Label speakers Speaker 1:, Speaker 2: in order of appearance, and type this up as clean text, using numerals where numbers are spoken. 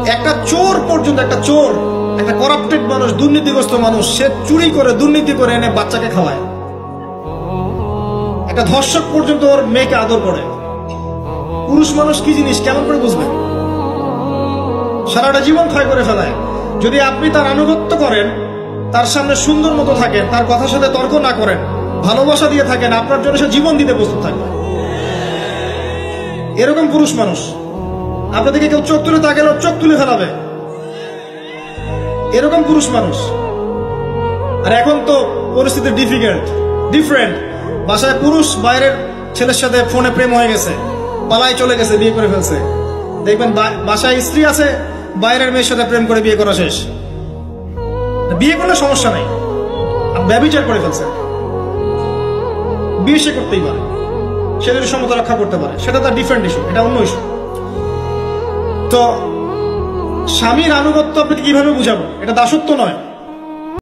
Speaker 1: একটা চোর পর্যন্ত, একটা চোর, একটা করাপ্টেড মানুষ, দুর্নীতিগ্রস্ত মানুষ, সে চুরি করে দুর্নীতি করে এনে বাচ্চাকে খাওয়ায়। একটা ধর্ষক পর্যন্ত ওর মেয়েকে আদর করে। পুরুষ মানুষ কি জিনিস কেমন করে বুঝবে? সারাটা জীবন ক্ষয় করে ফেলায়। যদি আপনি তার আনুগত্য করেন, তার সামনে সুন্দর মতো থাকেন, তার কথার সাথে তর্ক না করেন, ভালোবাসা দিয়ে থাকেন, আপনার জন্য সে জীবন দিতে প্রস্তুত থাকবে। এরকম পুরুষ মানুষ। আপনাদেরকে কেউ চোখ তুলে তাকালেও চোখ তুলে ফেলাবে, এরকম পুরুষ মানুষ। আর এখন তো পরিস্থিতি ডিফারেন্ট। বাসায় পুরুষ বাইরের ছেলের সাথে ফোনে প্রেম হয়ে গেছে, পালায় চলে গেছে, বিয়ে করে ফেলছে। দেখবেন বাসায় স্ত্রী আছে, বাইরের মেয়ের সাথে প্রেম করে বিয়ে করা শেষ। বিয়ে করলে সমস্যা নাই, ব্যভিচার করে ফেলছে। বিয়ে সে করতেই পারে, সে যদি সমতা রক্ষা করতে পারে, সেটা তার ডিফারেন্ট ইস্যু, এটা অন্য ইস্যু। তো স্বামীর আনুগত্য আপনাকে কিভাবে বুঝাবো? এটা দাসত্ব নয়।